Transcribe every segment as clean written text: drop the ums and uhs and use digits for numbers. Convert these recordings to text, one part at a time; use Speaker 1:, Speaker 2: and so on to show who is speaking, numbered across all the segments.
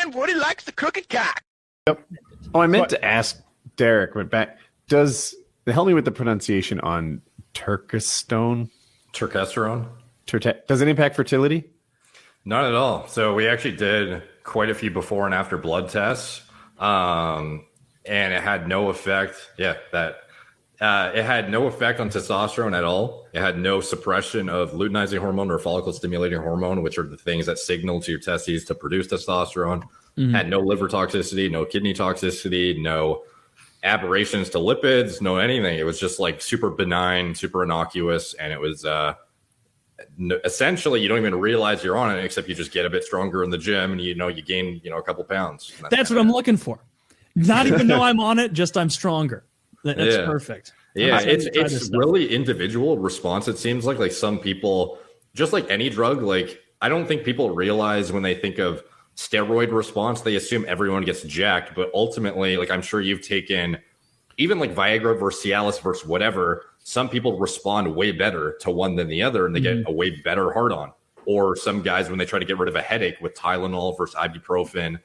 Speaker 1: And Woody likes the crooked cock.
Speaker 2: Yep. Oh, I meant to ask Derek, but back, help me with the pronunciation on Turkesterone? Does it impact fertility?
Speaker 3: Not at all. So we actually did quite a few before and after blood tests, and it had no effect. It had no effect on testosterone at all. It had no suppression of luteinizing hormone or follicle stimulating hormone, which are the things that signal to your testes to produce testosterone. Had no liver toxicity, no kidney toxicity, no aberrations to lipids, no anything. It was just like super benign, super innocuous, and it was essentially you don't even realize you're on it, except you just get a bit stronger in the gym, and you gain a couple pounds.
Speaker 4: That's what I'm looking for. Not even know I'm on it, just I'm stronger. That's perfect.
Speaker 3: Yeah, it's really individual response. It seems like some people, just like any drug, like I don't think people realize when they think of steroid response, they assume everyone gets jacked, but ultimately, like I'm sure you've taken even like Viagra versus Cialis versus whatever, some people respond way better to one than the other and they get a way better hard on. Or some guys, when they try to get rid of a headache with Tylenol versus ibuprofen,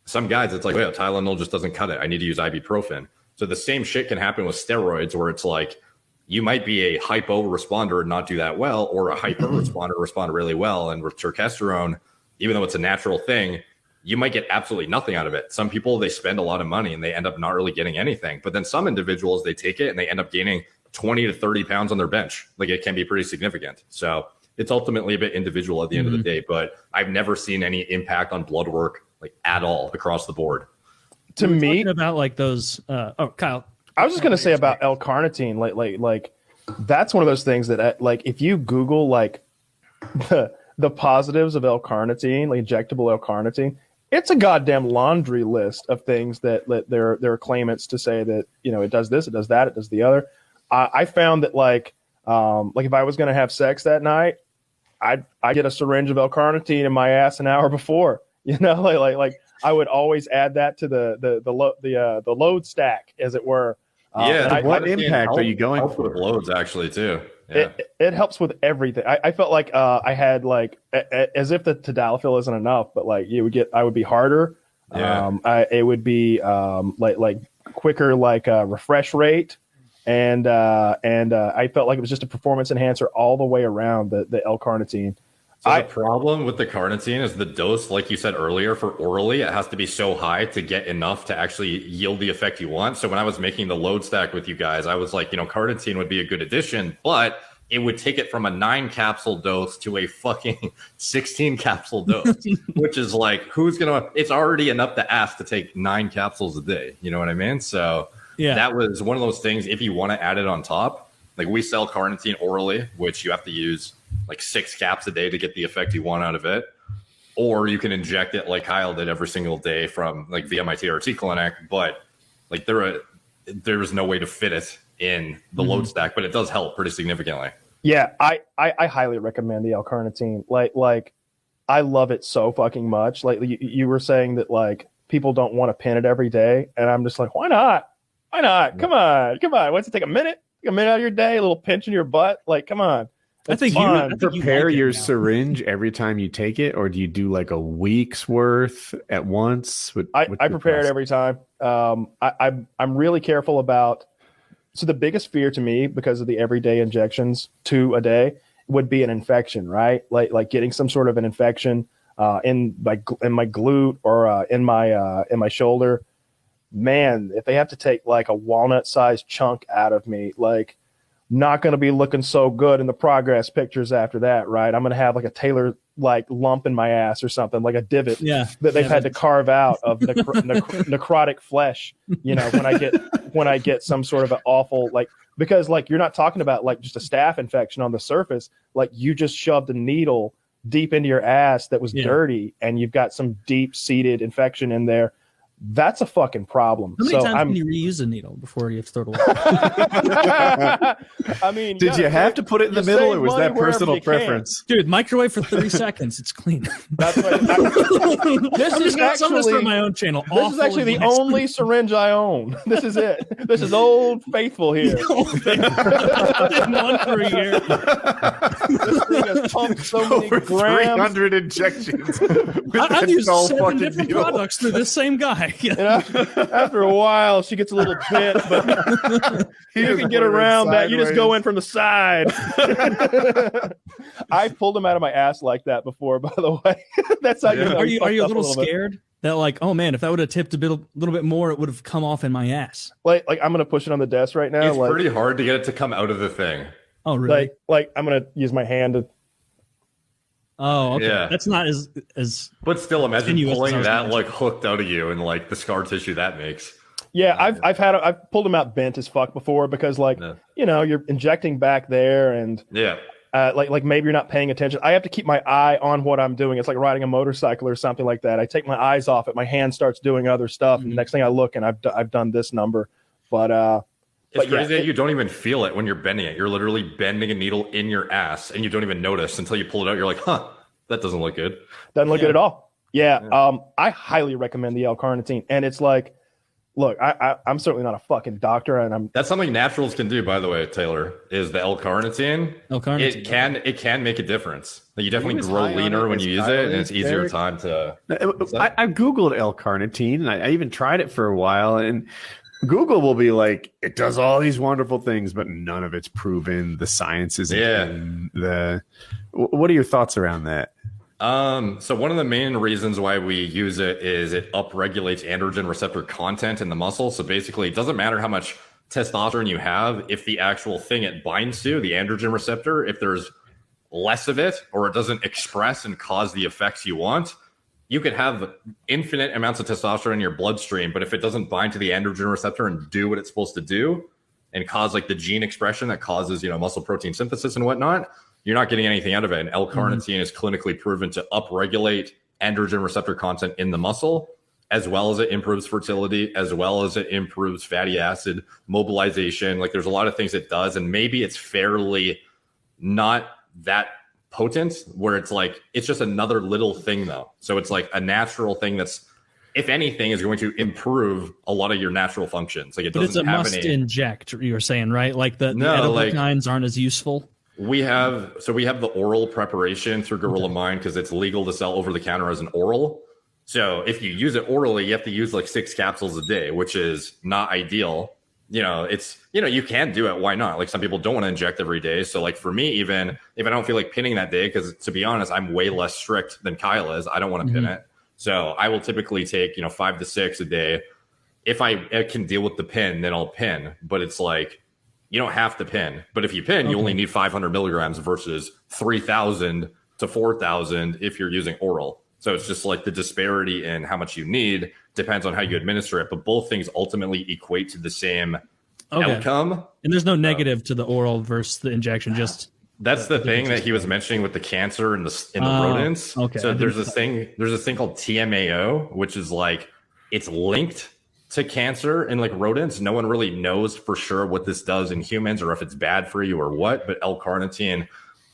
Speaker 3: some guys it's like, Tylenol just doesn't cut it. I need to use ibuprofen. So the same shit can happen with steroids where it's like you might be a hypo responder and not do that well, or a hyper responder respond really well. And with testosterone, even though it's a natural thing, you might get absolutely nothing out of it. Some people, they spend a lot of money and they end up not really getting anything. But then some individuals, they take it and they end up gaining 20 to 30 pounds on their bench. Like it can be pretty significant. So it's ultimately a bit individual at the end of the day. But I've never seen any impact on blood work like at all across the board.
Speaker 4: To me, about like those. Kyle,
Speaker 5: I was just gonna say about L-carnitine. Like that's one of those things that like if you Google like the positives of L-carnitine, like injectable L-carnitine, it's a goddamn laundry list of things that there are claimants to say that it does this, it does that, it does the other. I found that like if I was gonna have sex that night, I'd get a syringe of L-carnitine in my ass an hour before. Like I would always add that to the load stack, as it were.
Speaker 2: What impact are you going for?
Speaker 3: With loads, actually, too. Yeah.
Speaker 5: It helps with everything. I felt like I had like as if the tadalafil isn't enough, but like I would be harder.
Speaker 3: Yeah.
Speaker 5: It would be like quicker, like refresh rate, and I felt like it was just a performance enhancer all the way around the L-carnitine.
Speaker 3: So the problem with the carnitine is the dose, like you said earlier, for orally, it has to be so high to get enough to actually yield the effect you want. So when I was making the load stack with you guys, I was like, carnitine would be a good addition, but it would take it from a 9 capsule dose to a fucking 16 capsule dose, which is like, it's already enough to ask to take 9 capsules a day. You know what I mean? So that was one of those things. If you want to add it on top, like we sell carnitine orally, which you have to use like 6 caps a day to get the effect you want out of it. Or you can inject it like Kyle did every single day from like the MITRT clinic. But like there was no way to fit it in the load stack, but it does help pretty significantly.
Speaker 5: Yeah, I highly recommend the L-carnitine. Like I love it so fucking much. Like you were saying that like people don't want to pin it every day. And I'm just like, why not? Why not? Come on. What's it take a minute? Take a minute out of your day, a little pinch in your butt. Like, come on.
Speaker 4: I think
Speaker 2: you prepare your syringe every time you take it, or do you do like a week's worth at once?
Speaker 5: I prepare it every time. I'm really careful about. So the biggest fear to me, because of the everyday injections, 2 a day, would be an infection, right? Like getting some sort of an infection in my glute or in my shoulder. Man, if they have to take like a walnut-sized chunk out of me, like. Not going to be looking so good in the progress pictures after that, right? I'm going to have like a Taylor like lump in my ass or something, like a divot that they've had to carve out of necrotic flesh. When I get some sort of an awful because like you're not talking about like just a staph infection on the surface, like you just shoved a needle deep into your ass that was dirty, and you've got some deep seated infection in there. That's a fucking problem.
Speaker 4: How many times can you reuse a needle before you have to throw it away?
Speaker 5: I mean,
Speaker 2: did you have to put it in the middle, or was that personal preference?
Speaker 4: Dude, microwave for 30 seconds. It's clean.
Speaker 5: That's right. This is actually
Speaker 4: for my own channel.
Speaker 5: This is actually the only syringe I own. This is it. This is Old Faithful here.
Speaker 4: One for a year.
Speaker 5: This thing has pumped so many
Speaker 2: Over
Speaker 5: grams.
Speaker 2: 300 injections.
Speaker 4: I've used
Speaker 2: all
Speaker 4: 7
Speaker 2: fucking
Speaker 4: different
Speaker 2: needle.
Speaker 4: products through this same guy.
Speaker 5: You know, after a while, she gets a little bent, but you can get around that. You just go in from the side. I pulled him out of my ass like that before, by the way. That's how you know.
Speaker 4: Are you a little
Speaker 5: bit.
Speaker 4: scared that like, oh man, if I would have tipped a little bit more, it would have come off in my ass?
Speaker 5: Like I'm gonna push it on the desk right now.
Speaker 3: It's
Speaker 5: like,
Speaker 3: pretty hard to get it to come out of the thing.
Speaker 4: Oh really?
Speaker 5: like I'm gonna use my hand to.
Speaker 4: Oh, okay.
Speaker 3: Yeah.
Speaker 4: That's not as
Speaker 3: But still, imagine
Speaker 4: Continuous as I
Speaker 3: pulling
Speaker 4: was
Speaker 3: that
Speaker 4: gonna
Speaker 3: like hooked out of you and like the scar tissue that makes.
Speaker 5: Yeah, I've pulled him out bent as fuck before because like you know you're injecting back there and
Speaker 3: Yeah.
Speaker 5: like maybe you're not paying attention. I have to keep my eye on what I'm doing. It's like riding a motorcycle or something like that. I take my eyes off it. My hand starts doing other stuff, and the next thing I look and I've done this number. But
Speaker 3: It's crazy that you don't even feel it when you're bending it. You're literally bending a needle in your ass, and you don't even notice until you pull it out. You're like, huh, that doesn't look good.
Speaker 5: Doesn't look good at all. Yeah. I highly recommend the L-carnitine, and it's like, look, I'm certainly not a fucking doctor, and
Speaker 3: That's something naturals can do, by the way, Taylor, is the L-carnitine.
Speaker 4: L-carnitine.
Speaker 3: It can make a difference. You definitely
Speaker 2: was
Speaker 3: grow
Speaker 2: high on
Speaker 3: leaner
Speaker 2: it
Speaker 3: when
Speaker 2: as
Speaker 3: you use it, and
Speaker 2: Kylie,
Speaker 3: it's easier
Speaker 2: Derek.
Speaker 3: time to.
Speaker 2: I Googled L-carnitine, and I even tried it for a while, and Google will be like, it does all these wonderful things, but none of it's proven. The science isn't.
Speaker 3: Yeah.
Speaker 2: What are your thoughts around that?
Speaker 3: So one of the main reasons why we use it is it upregulates androgen receptor content in the muscle. So basically, it doesn't matter how much testosterone you have, if the actual thing it binds to, the androgen receptor, if there's less of it or it doesn't express and cause the effects you want, you could have infinite amounts of testosterone in your bloodstream, but if it doesn't bind to the androgen receptor and do what it's supposed to do and cause like the gene expression that causes, muscle protein synthesis and whatnot, you're not getting anything out of it. And L-carnitine is clinically proven to upregulate androgen receptor content in the muscle, as well as it improves fertility, as well as it improves fatty acid mobilization. Like there's a lot of things it does, and maybe it's fairly not that potent, where it's like it's just another little thing though. So it's like a natural thing that's, if anything, is going to improve a lot of your natural functions. Like it doesn't
Speaker 4: But it's a
Speaker 3: have
Speaker 4: must
Speaker 3: any.
Speaker 4: inject. You're saying, right? Like the
Speaker 3: No,
Speaker 4: edible
Speaker 3: like-
Speaker 4: kinds aren't as useful.
Speaker 3: We have the oral preparation through Gorilla Mind because it's legal to sell over the counter as an oral. So if you use it orally, you have to use like 6 capsules a day, which is not ideal. You can do it. Why not? Like some people don't want to inject every day. So like for me, even if I don't feel like pinning that day, because to be honest, I'm way less strict than Kyle is. I don't want to pin it. So I will typically take, 5 to 6 a day. If I can deal with the pin, then I'll pin. But it's like, you don't have to pin. But if you pin, you only need 500 milligrams versus 3,000 to 4,000 if you're using oral. So it's just like the disparity in how much you need depends on how you administer it. But both things ultimately equate to the same outcome.
Speaker 4: And there's no negative to the oral versus the injection. Just
Speaker 3: that's the thing that he was mentioning with the cancer and the rodents.
Speaker 4: Okay.
Speaker 3: So there's this thing called TMAO, which is like it's linked to cancer in like rodents. No one really knows for sure what this does in humans or if it's bad for you or what, but L-carnitine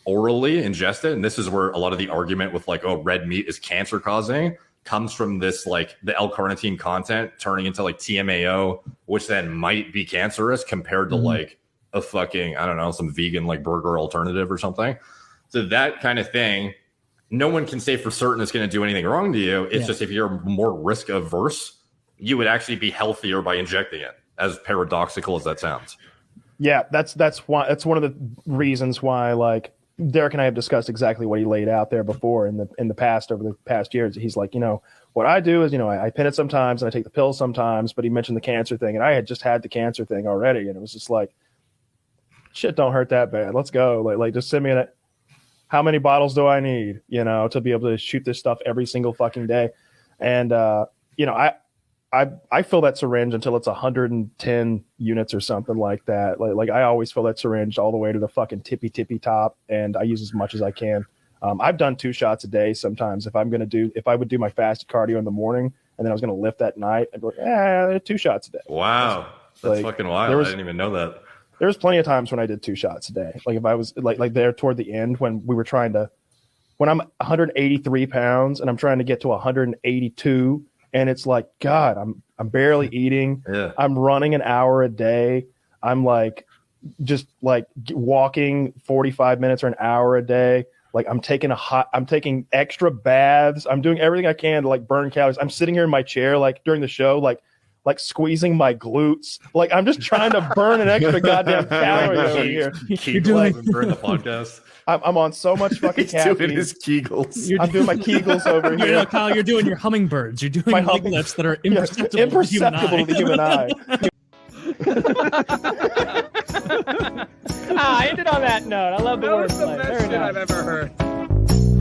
Speaker 3: orally ingested, and this is where a lot of the argument with like, oh, red meat is cancer causing, comes from this, like the L-carnitine content turning into like TMAO, which then might be cancerous compared to like a fucking, I don't know, some vegan like burger alternative or something. So that kind of thing, no one can say for certain it's going to do anything wrong to you. It's just if you're more risk averse, you would actually be healthier by injecting it, as paradoxical as that sounds.
Speaker 5: Yeah, that's one of the reasons why like Derek and I have discussed exactly what he laid out there before in the past, over the past years. He's like, what I do is, I pin it sometimes and I take the pill sometimes, but he mentioned the cancer thing, and I had just had the cancer thing already, and it was just like, shit don't hurt that bad. Let's go. Like just send me in it. How many bottles do I need, to be able to shoot this stuff every single fucking day? And I fill that syringe until it's 110 units or something like that. Like I always fill that syringe all the way to the fucking tippy top, and I use as much as I can. I've done 2 shots a day sometimes. If I would do my fasted cardio in the morning and then I was going to lift that night, I'd be like, 2 shots a day.
Speaker 3: Wow, that's
Speaker 5: like,
Speaker 3: fucking wild. I didn't even know that.
Speaker 5: There was plenty of times when I did 2 shots a day. Like if I was like there toward the end when I'm 183 pounds and I'm trying to get to 182. And it's like, God, I'm barely eating.
Speaker 3: Yeah.
Speaker 5: I'm running an hour a day. I'm like, just like walking 45 minutes or an hour a day. Like I'm taking extra baths. I'm doing everything I can to like burn calories. I'm sitting here in my chair, like during the show, like squeezing my glutes. Like I'm just trying to burn an extra goddamn calorie over here.
Speaker 3: You're doing during the podcast.
Speaker 5: I'm on so much fucking caffeine.
Speaker 2: Doing his Kegels.
Speaker 5: I'm doing my Kegels over here.
Speaker 4: You know, Kyle, you're doing your hummingbirds. You're doing
Speaker 5: My
Speaker 4: leg lifts that are imperceptible
Speaker 5: to the human eye.
Speaker 1: I ended on that note. I love the
Speaker 6: That was
Speaker 1: wordplay.
Speaker 6: the best
Speaker 1: Very
Speaker 6: shit
Speaker 1: nice.
Speaker 6: I've ever heard.